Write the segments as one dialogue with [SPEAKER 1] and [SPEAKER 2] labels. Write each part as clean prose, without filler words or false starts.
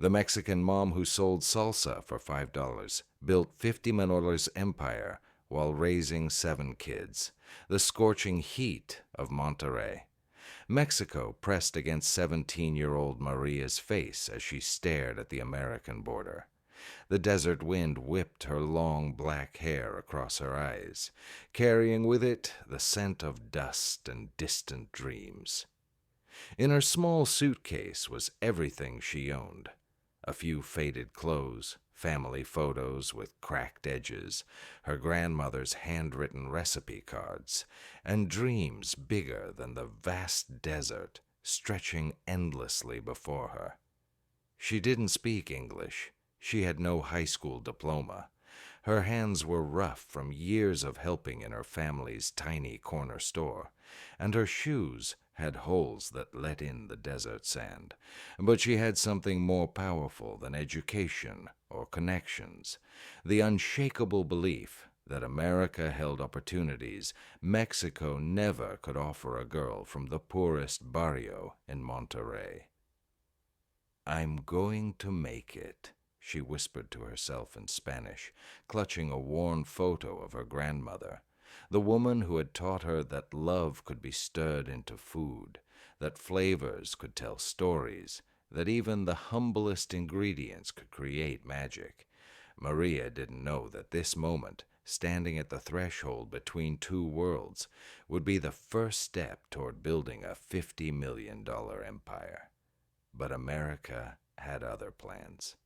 [SPEAKER 1] The Mexican mom who sold salsa for $5 built 50 Manolas' empire while raising 7 kids. The scorching heat of Monterrey. Mexico pressed against 17-year-old Maria's face as she stared at the American border. The desert wind whipped her long black hair across her eyes, carrying with it the scent of dust and distant dreams. In her small suitcase was everything she owned. A few faded clothes, family photos with cracked edges, her grandmother's handwritten recipe cards, and dreams bigger than the vast desert stretching endlessly before her. She didn't speak English. She had no high school diploma. Her hands were rough from years of helping in her family's tiny corner store, and her shoes had holes that let in the desert sand. But she had something more powerful than education or connections, the unshakable belief that America held opportunities Mexico never could offer a girl from the poorest barrio in Monterrey. "I'm going to make it," she whispered to herself in Spanish, clutching a worn photo of her grandmother, the woman who had taught her that love could be stirred into food, that flavors could tell stories, that even the humblest ingredients could create magic. Maria didn't know that this moment, standing at the threshold between two worlds, would be the first step toward building a $50 million empire. But America had other plans.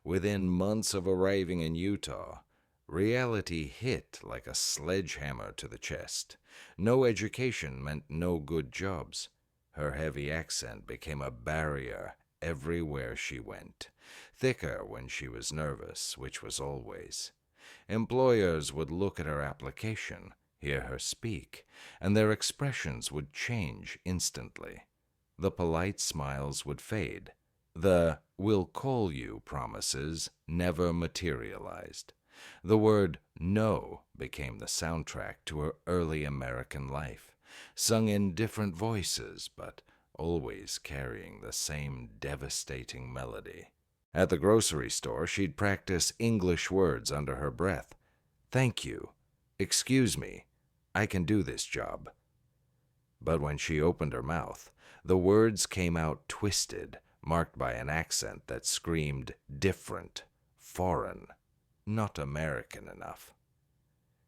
[SPEAKER 1] Within months of arriving in Utah, reality hit like a sledgehammer to the chest. No education meant no good jobs. Her heavy accent became a barrier everywhere she went, thicker when she was nervous, which was always. Employers would look at her application, hear her speak, and their expressions would change instantly. The polite smiles would fade. The "we'll call you" promises never materialized. The word "no" became the soundtrack to her early American life, sung in different voices, but always carrying the same devastating melody. At the grocery store, she'd practice English words under her breath. "Thank you. Excuse me. I can do this job." But when she opened her mouth, the words came out twisted, marked by an accent that screamed different, foreign, not American enough.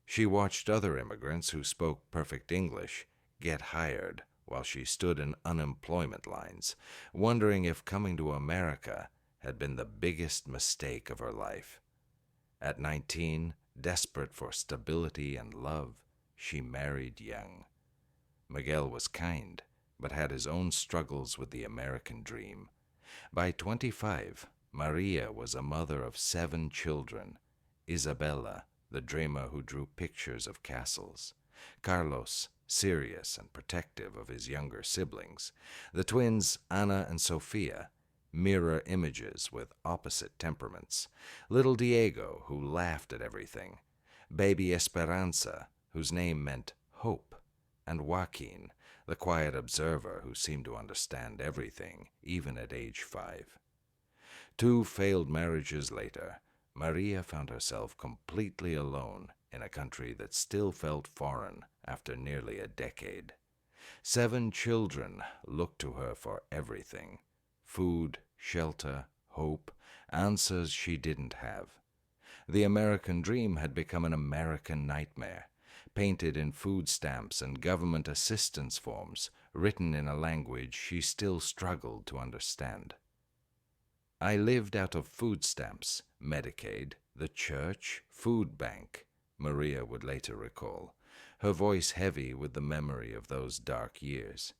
[SPEAKER 1] She watched other immigrants who spoke perfect English get hired while she stood in unemployment lines, wondering if coming to America had been the biggest mistake of her life. At 19, desperate for stability and love, she married young. Miguel was kind, but had his own struggles with the American dream. By 25, Maria was a mother of 7 children. Isabella, the dreamer who drew pictures of castles. Carlos, serious and protective of his younger siblings. The twins, Ana and Sofia, mirror images with opposite temperaments. Little Diego, who laughed at everything. Baby Esperanza, whose name meant hope. And Joaquin, the quiet observer who seemed to understand everything, even at age 5. 2 failed marriages later, Maria found herself completely alone in a country that still felt foreign after nearly a decade. 7 children looked to her for everything: food, shelter, hope, answers she didn't have. The American dream had become an American nightmare, painted in food stamps and government assistance forms, written in a language she still struggled to understand. "I lived out of food stamps, Medicaid, the church, food bank," Maria would later recall, her voice heavy with the memory of those dark years.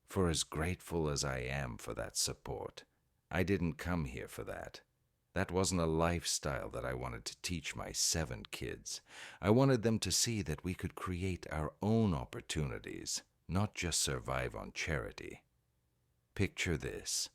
[SPEAKER 1] "For as grateful as I am for that support, I didn't come here for that. That wasn't a lifestyle that I wanted to teach my 7 kids. I wanted them to see that we could create our own opportunities, not just survive on charity." Picture this: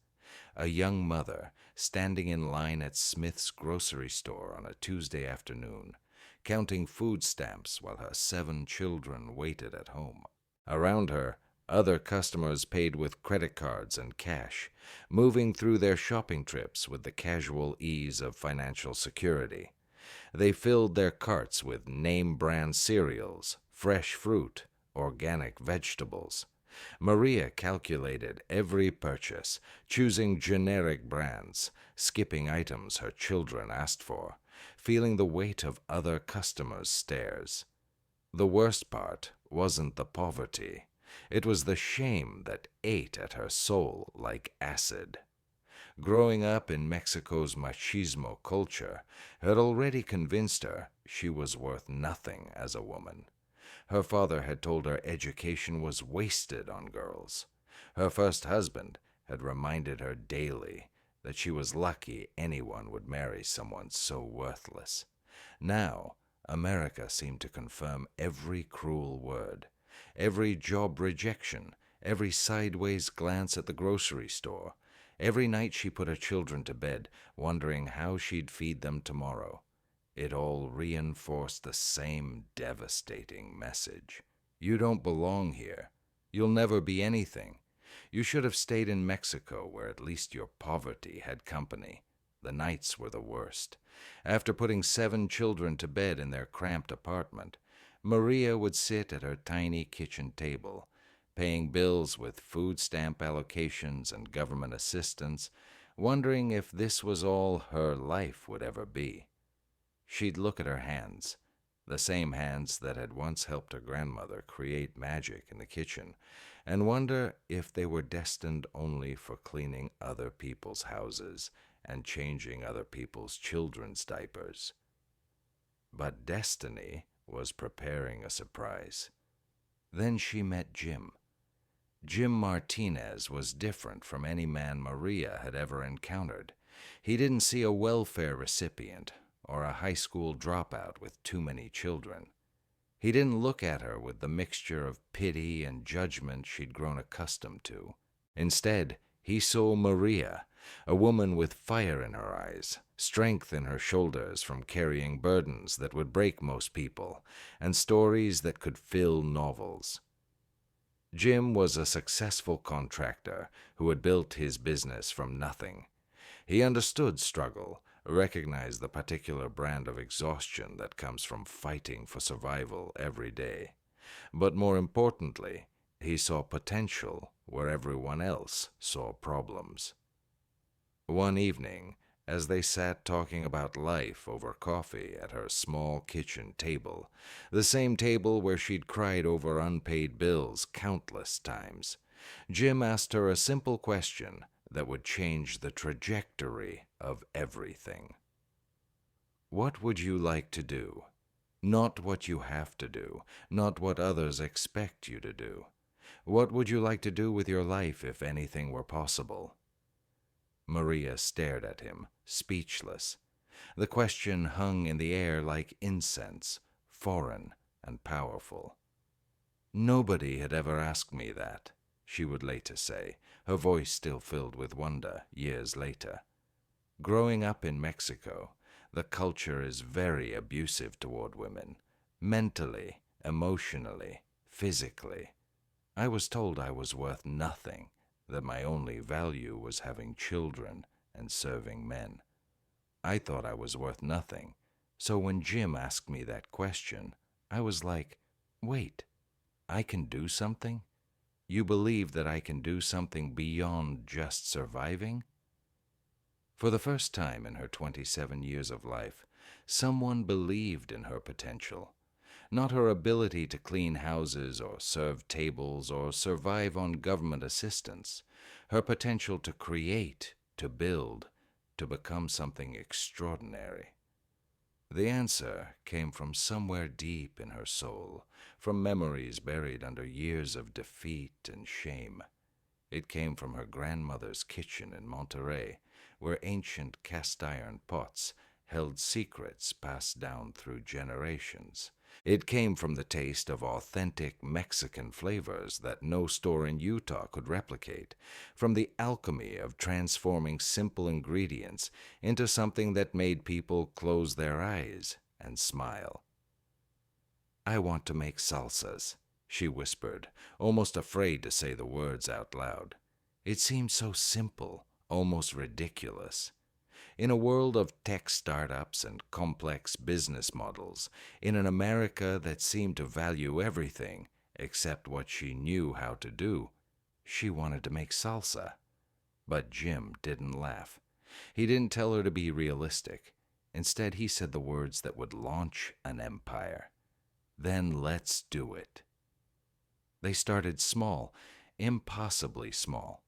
[SPEAKER 1] a young mother standing in line at Smith's grocery store on a Tuesday afternoon, counting food stamps while her 7 children waited at home. Around her, Other customers paid with credit cards and cash, moving through their shopping trips with the casual ease of financial security. They filled their carts with name-brand cereals, fresh fruit, organic vegetables. Maria calculated every purchase, choosing generic brands, skipping items her children asked for, feeling the weight of other customers' stares. The worst part wasn't the poverty. It was the shame that ate at her soul like acid. Growing up in Mexico's machismo culture had already convinced her she was worth nothing as a woman. Her father had told her education was wasted on girls. Her first husband had reminded her daily that she was lucky anyone would marry someone so worthless. Now, America seemed to confirm every cruel word, every job rejection, every sideways glance at the grocery store. Every night she put her children to bed, wondering how she'd feed them tomorrow. It all reinforced the same devastating message. You don't belong here. You'll never be anything. You should have stayed in Mexico, where at least your poverty had company. The nights were the worst. After putting 7 children to bed in their cramped apartment, Maria would sit at her tiny kitchen table, paying bills with food stamp allocations and government assistance, wondering if this was all her life would ever be. She'd look at her hands, the same hands that had once helped her grandmother create magic in the kitchen, and wonder if they were destined only for cleaning other people's houses and changing other people's children's diapers. But destiny was preparing a surprise. Then she met Jim. Jim Martinez was different from any man Maria had ever encountered. He didn't see a welfare recipient or a high school dropout with too many children. He didn't look at her with the mixture of pity and judgment she'd grown accustomed to. Instead, he saw Maria, a woman with fire in her eyes, strength in her shoulders from carrying burdens that would break most people, and stories that could fill novels. Jim was a successful contractor who had built his business from nothing. He understood struggle, recognized the particular brand of exhaustion that comes from fighting for survival every day. But more importantly, he saw potential where everyone else saw problems. One evening, as they sat talking about life over coffee at her small kitchen table, the same table where she'd cried over unpaid bills countless times, Jim asked her a simple question that would change the trajectory of everything. What would you like to do? Not what you have to do, not what others expect you to do. What would you like to do with your life if anything were possible? Maria stared at him, speechless. The question hung in the air like incense, foreign and powerful. Nobody had ever asked me that, she would later say, her voice still filled with wonder years later. Growing up in Mexico, the culture is very abusive toward women, mentally, emotionally, physically. I was told I was worth nothing, that my only value was having children and serving men. I thought I was worth nothing, so when Jim asked me that question, I was like, wait, I can do something? You believe that I can do something beyond just surviving? For the first time in her 27 years of life, someone believed in her potential. Not her ability to clean houses or serve tables or survive on government assistance, her potential to create, to build, to become something extraordinary. The answer came from somewhere deep in her soul, from memories buried under years of defeat and shame. It came from her grandmother's kitchen in Monterey, where ancient cast-iron pots held secrets passed down through generations. It came from the taste of authentic Mexican flavors that no store in Utah could replicate, from the alchemy of transforming simple ingredients into something that made people close their eyes and smile. I want to make salsas, she whispered, almost afraid to say the words out loud. It seemed so simple, almost ridiculous. In a world of tech startups and complex business models, in an America that seemed to value everything except what she knew how to do, she wanted to make salsa. But Jim didn't laugh. He didn't tell her to be realistic. Instead, he said the words that would launch an empire. Then let's do it. They started small, impossibly small.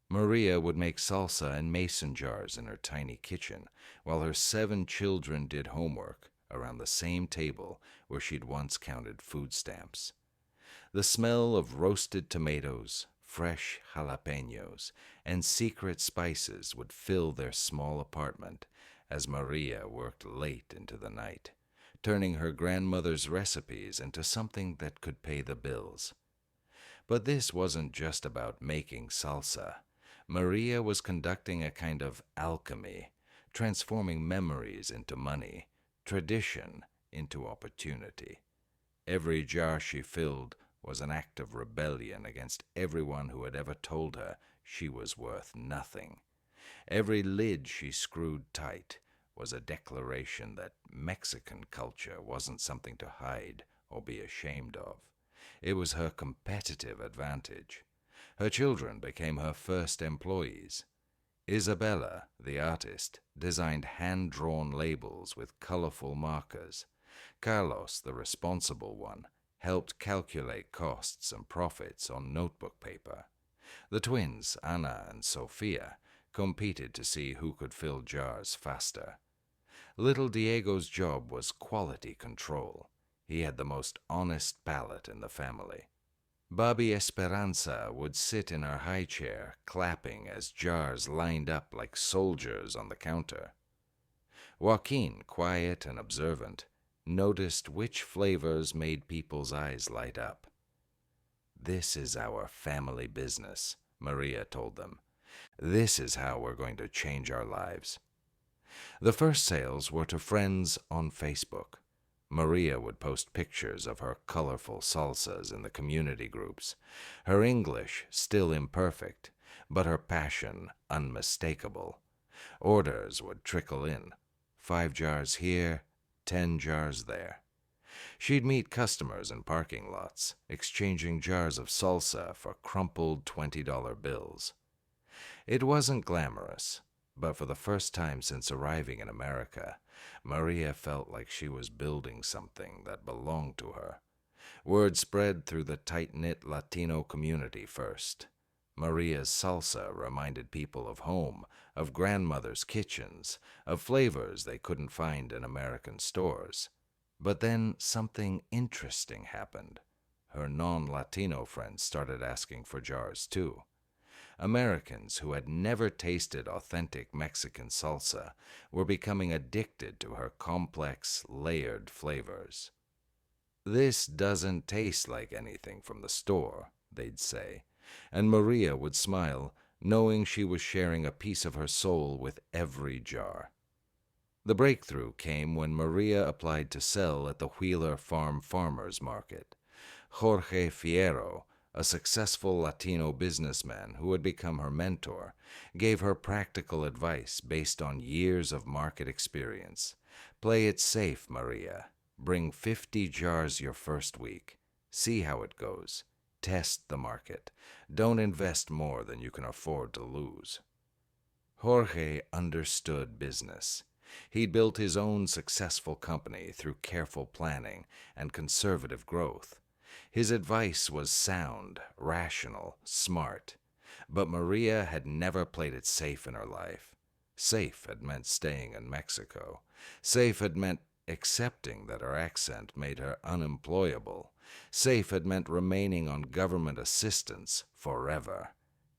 [SPEAKER 1] Maria would make salsa in mason jars in her tiny kitchen, while her 7 children did homework around the same table where she'd once counted food stamps. The smell of roasted tomatoes, fresh jalapenos, and secret spices would fill their small apartment as Maria worked late into the night, turning her grandmother's recipes into something that could pay the bills. But this wasn't just about making salsa. Maria was conducting a kind of alchemy, transforming memories into money, tradition into opportunity. Every jar she filled was an act of rebellion against everyone who had ever told her she was worth nothing. Every lid she screwed tight was a declaration that Mexican culture wasn't something to hide or be ashamed of. It was her competitive advantage. Her children became her first employees. Isabella, the artist, designed hand-drawn labels with colorful markers. Carlos, the responsible one, helped calculate costs and profits on notebook paper. The twins, Ana and Sofia, competed to see who could fill jars faster. Little Diego's job was quality control. He had the most honest palate in the family. Bobby Esperanza would sit in her high chair, clapping as jars lined up like soldiers on the counter. Joaquin, quiet and observant, noticed which flavors made people's eyes light up. "This is our family business," Maria told them. "This is how we're going to change our lives." The first sales were to friends on Facebook. Maria would post pictures of her colorful salsas in the community groups, her English still imperfect, but her passion unmistakable. Orders would trickle in, 5 jars here, 10 jars there. She'd meet customers in parking lots, exchanging jars of salsa for crumpled $20 bills. It wasn't glamorous, but for the first time since arriving in America, Maria felt like she was building something that belonged to her. Word spread through the tight-knit Latino community first. Maria's salsa reminded people of home, of grandmother's kitchens, of flavors they couldn't find in American stores. But then something interesting happened. Her non-Latino friends started asking for jars too. Americans who had never tasted authentic Mexican salsa were becoming addicted to her complex, layered flavors. "This doesn't taste like anything from the store," they'd say, and Maria would smile, knowing she was sharing a piece of her soul with every jar. The breakthrough came when Maria applied to sell at the Wheeler Farm Farmers Market. Jorge Fierro, a successful Latino businessman who had become her mentor, gave her practical advice based on years of market experience. "Play it safe, Maria. Bring 50 jars your first week. See how it goes. Test the market. Don't invest more than you can afford to lose." Jorge understood business. He'd built his own successful company through careful planning and conservative growth. His advice was sound, rational, smart. But Maria had never played it safe in her life. Safe had meant staying in Mexico. Safe had meant accepting that her accent made her unemployable. Safe had meant remaining on government assistance forever.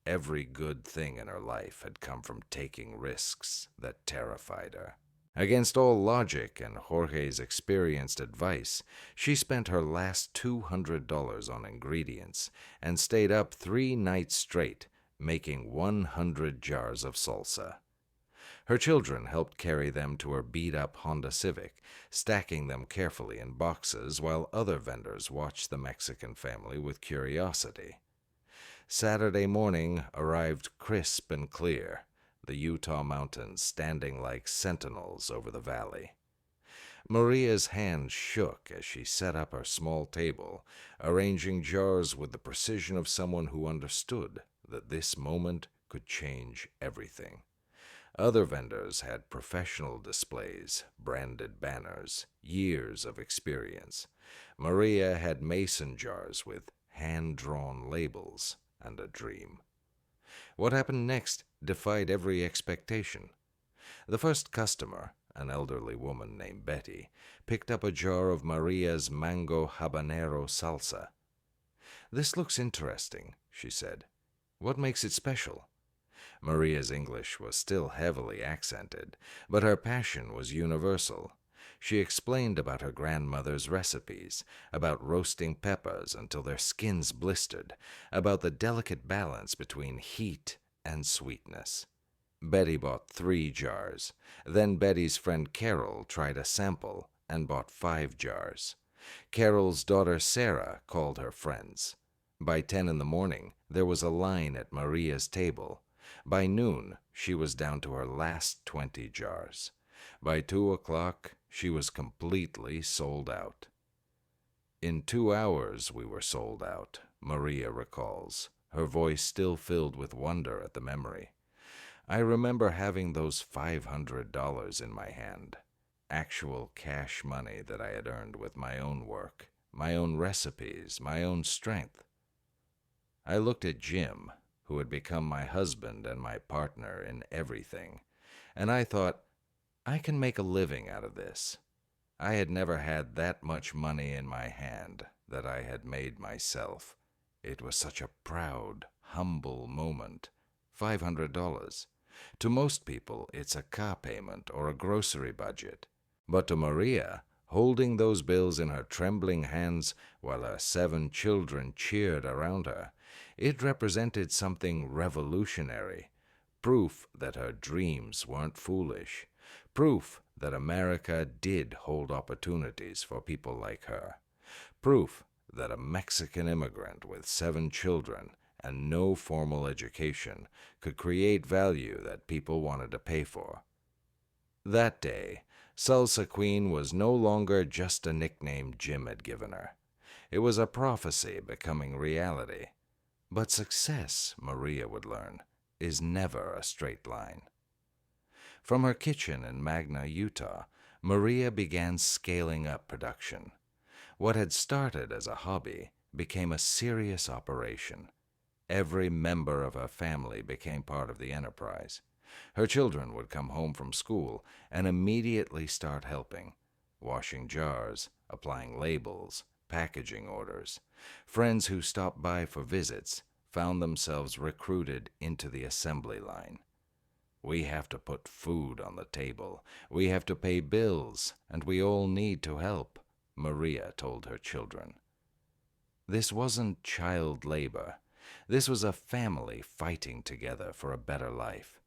[SPEAKER 1] Every good thing in her life had come from taking risks that terrified her. Against all logic and Jorge's experienced advice, she spent her last $200 on ingredients and stayed up 3 nights straight, making 100 jars of salsa. Her children helped carry them to her beat-up Honda Civic, stacking them carefully in boxes while other vendors watched the Mexican family with curiosity. Saturday morning arrived crisp and clear, the Utah mountains standing like sentinels over the valley. Maria's hands shook as she set up her small table, arranging jars with the precision of someone who understood that this moment could change everything. Other vendors had professional displays, branded banners, years of experience. Maria had mason jars with hand-drawn labels and a dream. What happened next defied every expectation. The first customer, an elderly woman named Betty, picked up a jar of Maria's mango habanero salsa. "This looks interesting," she said. "What makes it special?" Maria's English was still heavily accented, but her passion was universal. She explained about her grandmother's recipes, about roasting peppers until their skins blistered, about the delicate balance between heat and sweetness. Betty bought 3 jars. Then Betty's friend Carol tried a sample and bought 5 jars. Carol's daughter Sarah called her friends. By 10 in the morning, there was a line at Maria's table. By noon, she was down to her last 20 jars. By 2 o'clock, she was completely sold out. "In 2 hours we were sold out," Maria recalls, her voice still filled with wonder at the memory. "I remember having those $500 in my hand, actual cash money that I had earned with my own work, my own recipes, my own strength. I looked at Jim, who had become my husband and my partner in everything, and I thought, I can make a living out of this. I had never had that much money in my hand that I had made myself. It was such a proud, humble moment. $500. To most people, it's a car payment or a grocery budget. But to Maria, holding those bills in her trembling hands while her 7 children cheered around her, it represented something revolutionary, proof that her dreams weren't foolish, proof that America did hold opportunities for people like her, proof that a Mexican immigrant with 7 children and no formal education could create value that people wanted to pay for. That day, Salsa Queen was no longer just a nickname Jim had given her. It was a prophecy becoming reality. But success, Maria would learn, is never a straight line. From her kitchen in Magna, Utah, Maria began scaling up production. What had started as a hobby became a serious operation. Every member of her family became part of the enterprise. Her children would come home from school and immediately start helping, washing jars, applying labels, packaging orders. Friends who stopped by for visits found themselves recruited into the assembly line. "We have to put food on the table. We have to pay bills, and we all need to help," Maria told her children. This wasn't child labor. This was a family fighting together for a better life.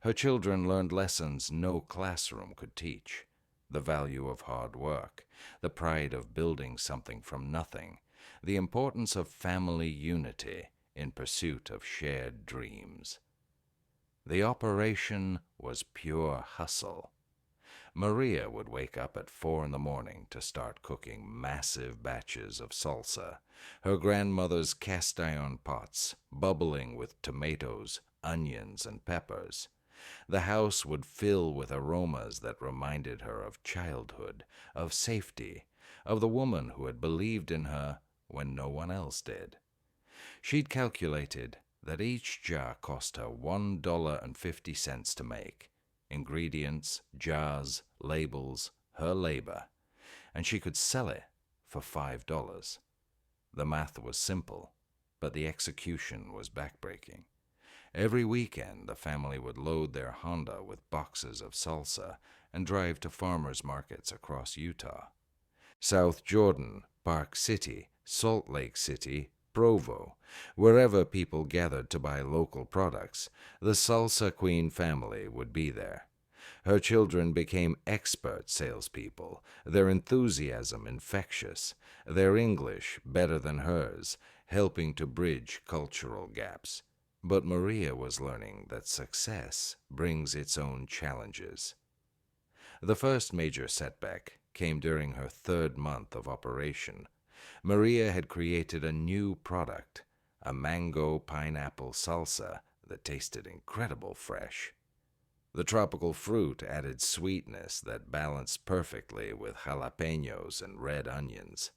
[SPEAKER 1] Her children learned lessons no classroom could teach: the value of hard work, the pride of building something from nothing, the importance of family unity in pursuit of shared dreams. The operation was pure hustle. Maria would wake up at 4 in the morning to start cooking massive batches of salsa, her grandmother's cast-iron pots bubbling with tomatoes, onions, and peppers. The house would fill with aromas that reminded her of childhood, of safety, of the woman who had believed in her when no one else did. She'd calculated that each jar cost her $1.50 to make. Ingredients, jars, labels, her labor, and she could sell it for $5. The math was simple, but the execution was backbreaking. Every weekend, the family would load their Honda with boxes of salsa and drive to farmers markets across Utah. South Jordan, Park City, Salt Lake City, Provo, wherever people gathered to buy local products, the Salsa Queen family would be there. Her children became expert salespeople, their enthusiasm infectious, their English better than hers, helping to bridge cultural gaps. But Maria was learning that success brings its own challenges. The first major setback came during her third month of operation. Maria had created a new product, a mango pineapple salsa that tasted incredible fresh. The tropical fruit added sweetness that balanced perfectly with jalapenos and red onions.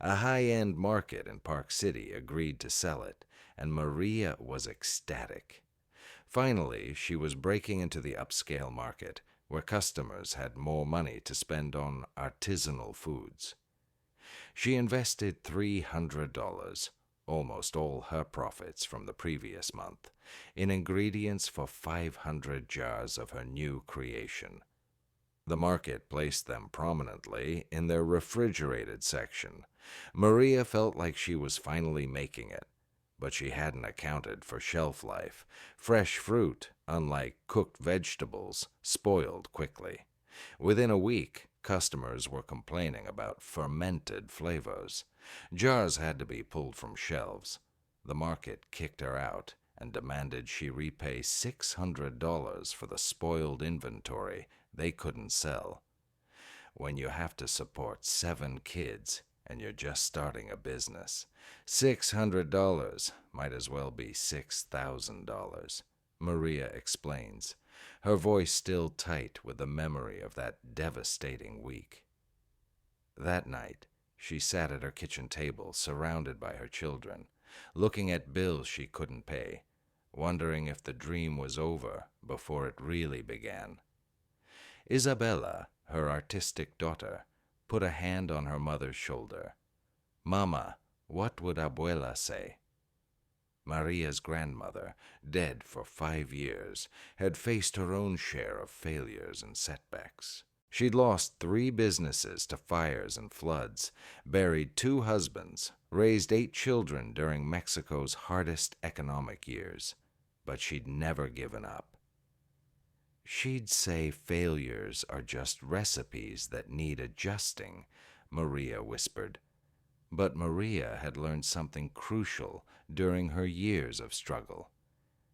[SPEAKER 1] A high-end market in Park City agreed to sell it, and Maria was ecstatic. Finally, she was breaking into the upscale market, where customers had more money to spend on artisanal foods. She invested $300, almost all her profits from the previous month, in ingredients for 500 jars of her new creation. The market placed them prominently in their refrigerated section. Maria felt like she was finally making it, but she hadn't accounted for shelf life. Fresh fruit, unlike cooked vegetables, spoiled quickly. Within a week, customers were complaining about fermented flavors. Jars had to be pulled from shelves. The market kicked her out and demanded she repay $600 for the spoiled inventory they couldn't sell. When you have to support 7 kids and you're just starting a business, $600 might as well be $6,000, Maria explains, her voice still tight with the memory of that devastating week. That night, she sat at her kitchen table surrounded by her children, looking at bills she couldn't pay, wondering if the dream was over before it really began. Isabella, her artistic daughter, put a hand on her mother's shoulder. "Mama, what would Abuela say?" Maria's grandmother, dead for 5 years, had faced her own share of failures and setbacks. She'd lost 3 businesses to fires and floods, buried 2 husbands, raised 8 children during Mexico's hardest economic years, but she'd never given up. She'd say failures are just recipes that need adjusting, Maria whispered. But Maria had learned something crucial during her years of struggle.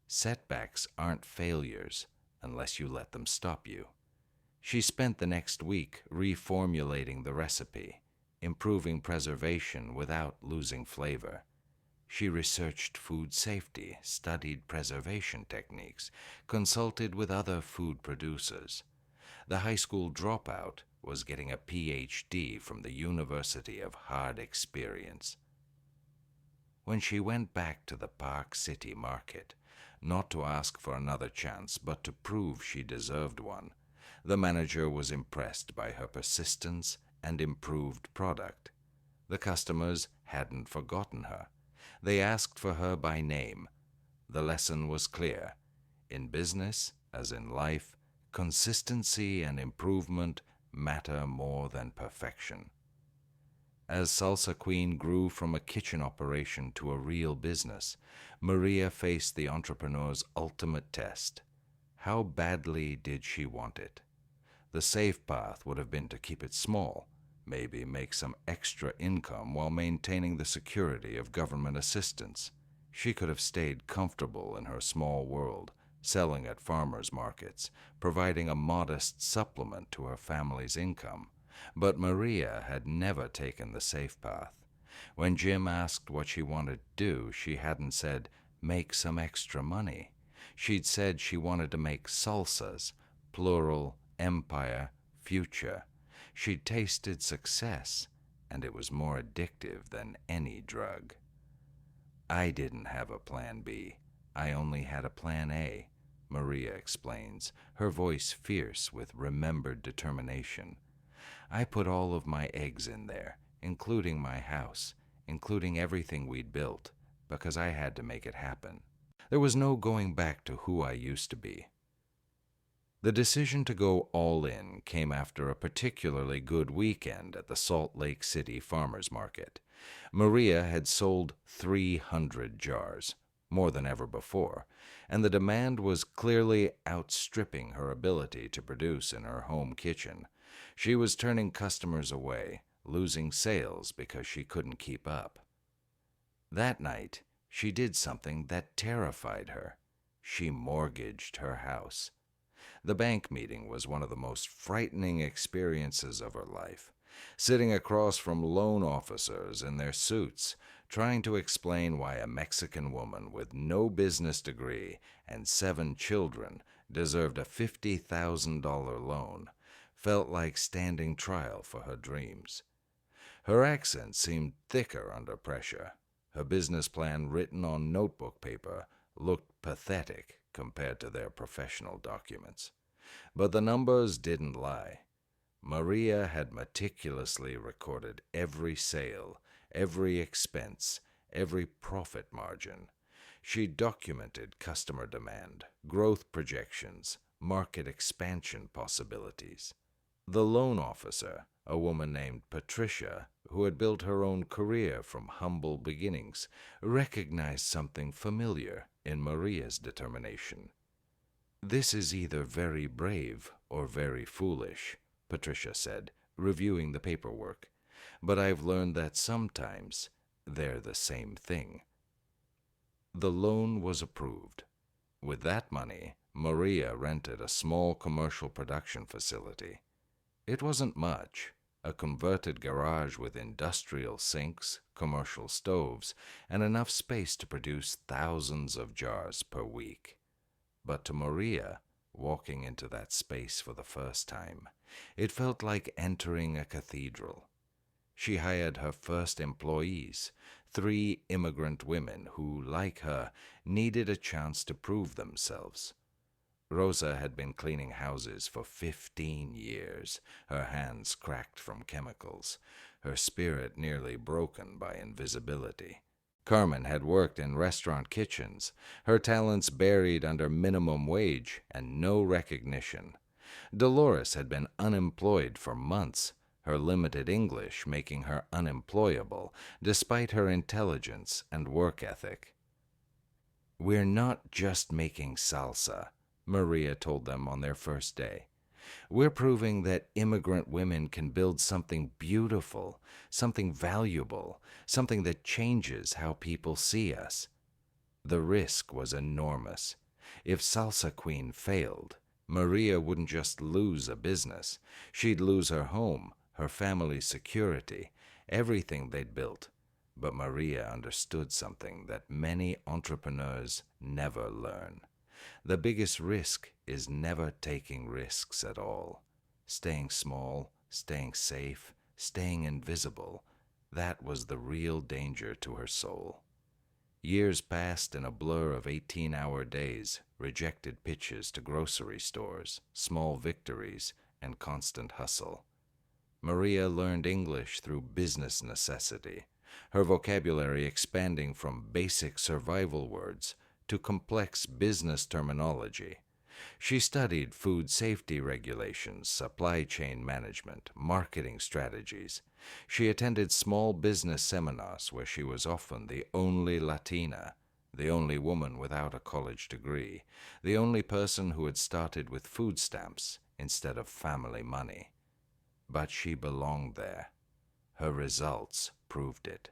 [SPEAKER 1] Setbacks aren't failures unless you let them stop you. She spent the next week reformulating the recipe, improving preservation without losing flavor. She researched food safety, studied preservation techniques, consulted with other food producers. The high school dropout was getting a PhD from the University of Hard Experience. When she went back to the Park City market, not to ask for another chance, but to prove she deserved one, the manager was impressed by her persistence and improved product. The customers hadn't forgotten her. They asked for her by name. The lesson was clear. In business, as in life, consistency and improvement matter more than perfection. As Salsa Queen grew from a kitchen operation to a real business, Maria faced the entrepreneur's ultimate test. How badly did she want it? The safe path would have been to keep it small, maybe make some extra income while maintaining the security of government assistance. She could have stayed comfortable in her small world, selling at farmers' markets, providing a modest supplement to her family's income. But Maria had never taken the safe path. When Jim asked what she wanted to do, she hadn't said, "make some extra money." She'd said she wanted to make salsas, plural, empire, future. She'd tasted success, and it was more addictive than any drug. "I didn't have a plan B. I only had a plan A," Maria explains, her voice fierce with remembered determination. "I put all of my eggs in there, including my house, including everything we'd built, because I had to make it happen. There was no going back to who I used to be." The decision to go all in came after a particularly good weekend at the Salt Lake City Farmers Market. Maria had sold 300 jars, more than ever before, and the demand was clearly outstripping her ability to produce in her home kitchen. She was turning customers away, losing sales because she couldn't keep up. That night, she did something that terrified her. She mortgaged her house. The bank meeting was one of the most frightening experiences of her life. Sitting across from loan officers in their suits, trying to explain why a Mexican woman with no business degree and 7 children deserved a $50,000 loan, felt like standing trial for her dreams. Her accent seemed thicker under pressure. Her business plan, written on notebook paper, looked pathetic compared to their professional documents. But the numbers didn't lie. Maria had meticulously recorded every sale, every expense, every profit margin. She documented customer demand, growth projections, market expansion possibilities. The loan officer, a woman named Patricia, who had built her own career from humble beginnings, recognized something familiar in Maria's determination. "This is either very brave or very foolish," Patricia said, reviewing the paperwork, "but I've learned that sometimes they're the same thing." The loan was approved. With that money, Maria rented a small commercial production facility. It wasn't much, a converted garage with industrial sinks, commercial stoves, and enough space to produce thousands of jars per week. But to Maria, walking into that space for the first time, it felt like entering a cathedral. She hired her first employees, 3 immigrant women who, like her, needed a chance to prove themselves. Rosa had been cleaning houses for 15 years, her hands cracked from chemicals, her spirit nearly broken by invisibility. Carmen had worked in restaurant kitchens, her talents buried under minimum wage and no recognition. Dolores had been unemployed for months, her limited English making her unemployable, despite her intelligence and work ethic. "We're not just making salsa," Maria told them on their first day. "We're proving that immigrant women can build something beautiful, something valuable, something that changes how people see us." The risk was enormous. If Salsa Queen failed, Maria wouldn't just lose a business. She'd lose her home, her family's security, everything they'd built. But Maria understood something that many entrepreneurs never learn. The biggest risk is never taking risks at all. Staying small, staying safe, staying invisible, that was the real danger to her soul. Years passed in a blur of 18-hour days, rejected pitches to grocery stores, small victories, and constant hustle. Maria learned English through business necessity, her vocabulary expanding from basic survival words to complex business terminology. She studied food safety regulations, supply chain management, marketing strategies. She attended small business seminars where she was often the only Latina, the only woman without a college degree, the only person who had started with food stamps instead of family money. But she belonged there. Her results proved it.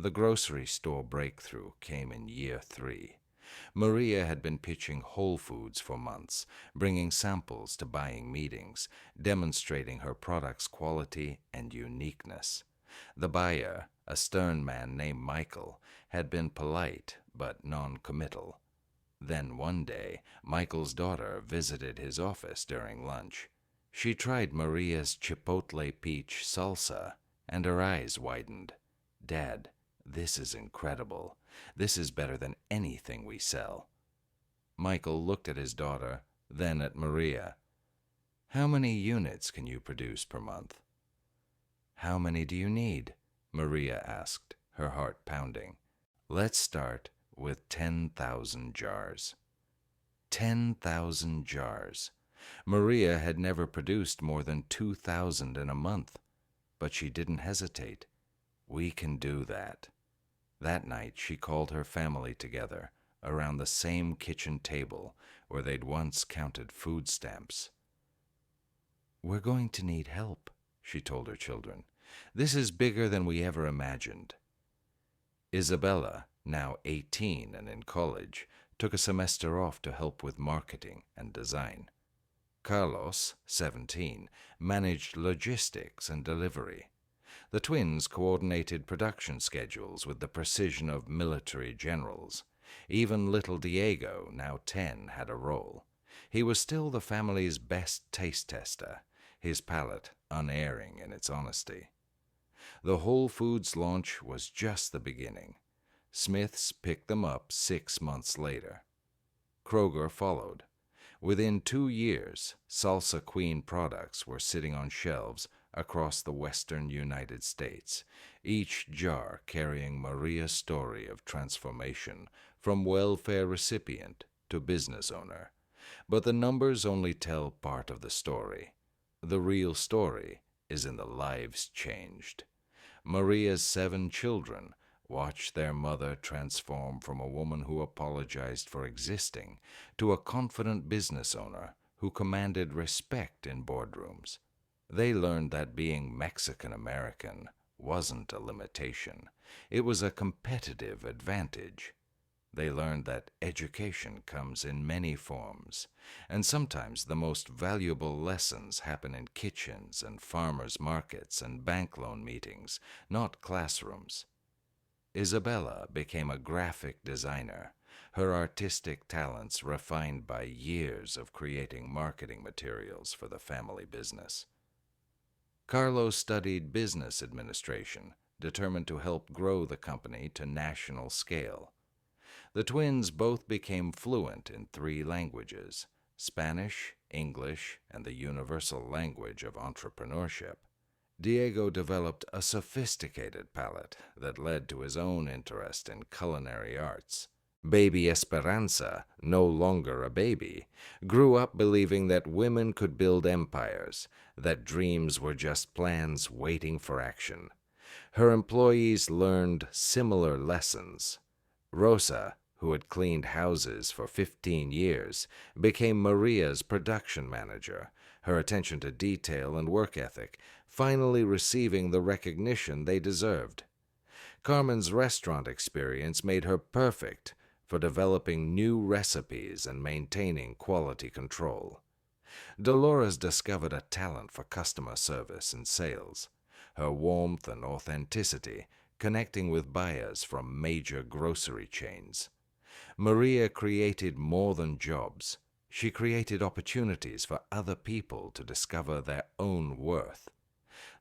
[SPEAKER 1] The grocery store breakthrough came in year 3. Maria had been pitching Whole Foods for months, bringing samples to buying meetings, demonstrating her product's quality and uniqueness. The buyer, a stern man named Michael, had been polite but non-committal. Then one day, Michael's daughter visited his office during lunch. She tried Maria's chipotle peach salsa, and her eyes widened. "Dad, this is incredible. This is better than anything we sell." Michael looked at his daughter, then at Maria. "How many units can you produce per month?" "How many do you need?" Maria asked, her heart pounding. "Let's start with 10,000 jars." 10,000 jars. Maria had never produced more than 2,000 in a month, but she didn't hesitate. "We can do that." That night she called her family together around the same kitchen table where they'd once counted food stamps. "We're going to need help," she told her children. "This is bigger than we ever imagined." Isabella, now 18 and in college, took a semester off to help with marketing and design. Carlos, 17, managed logistics and delivery. The twins coordinated production schedules with the precision of military generals. Even little Diego, now 10, had a role. He was still the family's best taste tester, his palate unerring in its honesty. The Whole Foods launch was just the beginning. Smith's picked them up 6 months later. Kroger followed. Within 2 years, Salsa Queen products were sitting on shelves across the western United States, each jar carrying Maria's story of transformation from welfare recipient to business owner. But the numbers only tell part of the story. The real story is in the lives changed. Maria's 7 children watched their mother transform from a woman who apologized for existing to a confident business owner who commanded respect in boardrooms. They learned that being Mexican-American wasn't a limitation. It was a competitive advantage. They learned that education comes in many forms, and sometimes the most valuable lessons happen in kitchens and farmers' markets and bank loan meetings, not classrooms. Isabella became a graphic designer, her artistic talents refined by years of creating marketing materials for the family business. Carlos studied business administration, determined to help grow the company to national scale. The twins both became fluent in 3 languages: Spanish, English, and the universal language of entrepreneurship. Diego developed a sophisticated palate that led to his own interest in culinary arts. Baby Esperanza, no longer a baby, grew up believing that women could build empires, that dreams were just plans waiting for action. Her employees learned similar lessons. Rosa, who had cleaned houses for 15 years, became Maria's production manager, her attention to detail and work ethic finally receiving the recognition they deserved. Carmen's restaurant experience made her perfect for developing new recipes and maintaining quality control. Dolores discovered a talent for customer service and sales. Her warmth and authenticity connecting with buyers from major grocery chains. Maria created more than jobs. She created opportunities for other people to discover their own worth.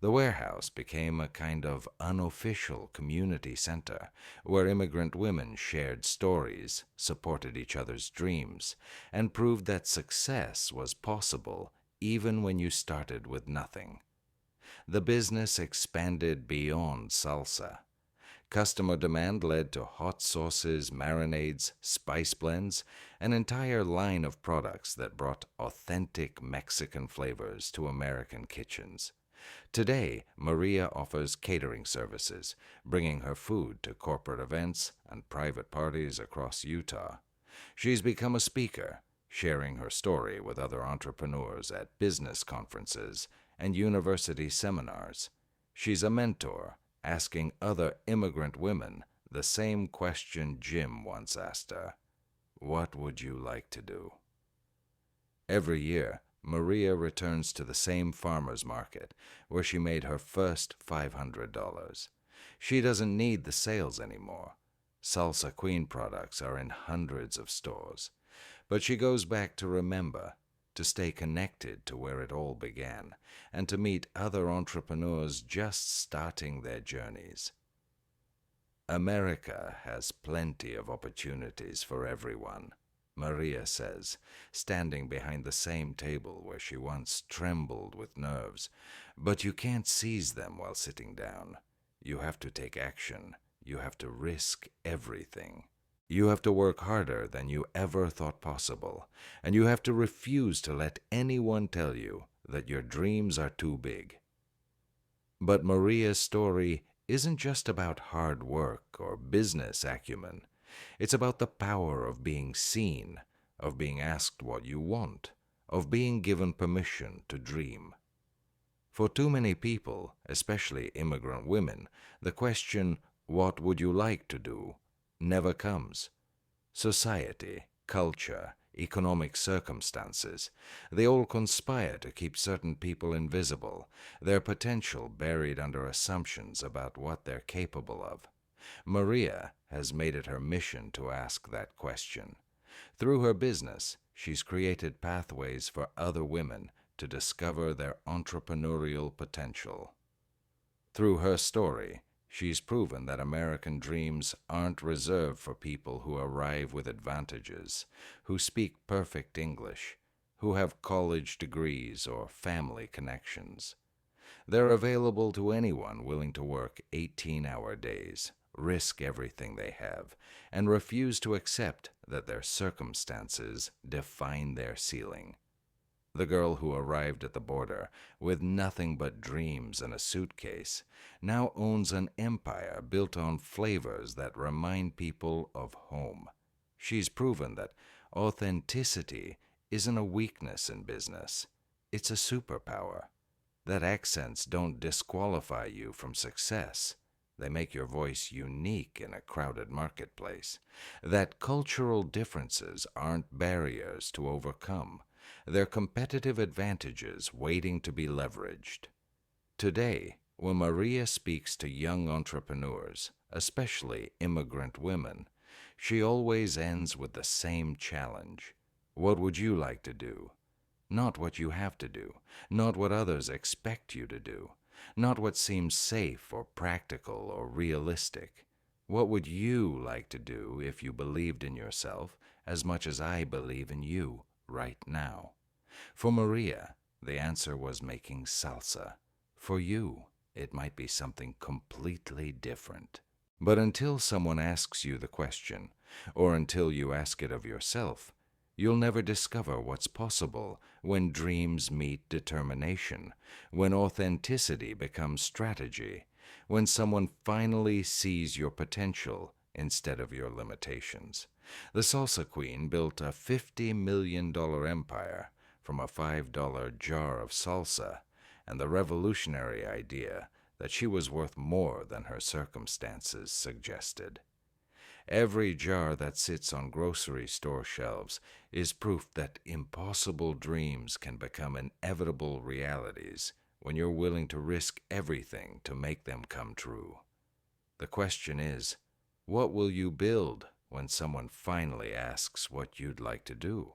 [SPEAKER 1] The warehouse became a kind of unofficial community center where immigrant women shared stories, supported each other's dreams, and proved that success was possible even when you started with nothing. The business expanded beyond salsa. Customer demand led to hot sauces, marinades, spice blends, an entire line of products that brought authentic Mexican flavors to American kitchens. Today, Maria offers catering services, bringing her food to corporate events and private parties across Utah. She's become a speaker, sharing her story with other entrepreneurs at business conferences and university seminars. She's a mentor, asking other immigrant women the same question Jim once asked her: "What would you like to do?" Every year, Maria returns to the same farmer's market where she made her first $500. She doesn't need the sales anymore. Salsa Queen products are in hundreds of stores. But she goes back to remember, to stay connected to where it all began, and to meet other entrepreneurs just starting their journeys. America has plenty of opportunities for everyone, Maria says, standing behind the same table where she once trembled with nerves. But you can't seize them while sitting down. You have to take action. You have to risk everything. You have to work harder than you ever thought possible, and you have to refuse to let anyone tell you that your dreams are too big. But Maria's story isn't just about hard work or business acumen. It's about the power of being seen, of being asked what you want, of being given permission to dream. For too many people, especially immigrant women, the question, "What would you like to do?" never comes. Society, culture, economic circumstances, they all conspire to keep certain people invisible, their potential buried under assumptions about what they're capable of. Maria has made it her mission to ask that question. Through her business, she's created pathways for other women to discover their entrepreneurial potential. Through her story, she's proven that American dreams aren't reserved for people who arrive with advantages, who speak perfect English, who have college degrees or family connections. They're available to anyone willing to work 18-hour days, risk everything they have, and refuse to accept that their circumstances define their ceiling. The girl who arrived at the border with nothing but dreams and a suitcase now owns an empire built on flavors that remind people of home. She's proven that authenticity isn't a weakness in business, it's a superpower. That accents don't disqualify you from success. They make your voice unique in a crowded marketplace. That cultural differences aren't barriers to overcome. They're competitive advantages waiting to be leveraged. Today, when Maria speaks to young entrepreneurs, especially immigrant women, she always ends with the same challenge. What would you like to do? Not what you have to do, not what others expect you to do, not what seems safe or practical or realistic. What would you like to do if you believed in yourself as much as I believe in you right now? For Maria, the answer was making salsa. For you, it might be something completely different. But until someone asks you the question, or until you ask it of yourself, you'll never discover what's possible when dreams meet determination, when authenticity becomes strategy, when someone finally sees your potential instead of your limitations. The Salsa Queen built a $50 million empire from a $5 jar of salsa and the revolutionary idea that she was worth more than her circumstances suggested. Every jar that sits on grocery store shelves is proof that impossible dreams can become inevitable realities when you're willing to risk everything to make them come true. The question is, what will you build when someone finally asks what you'd like to do?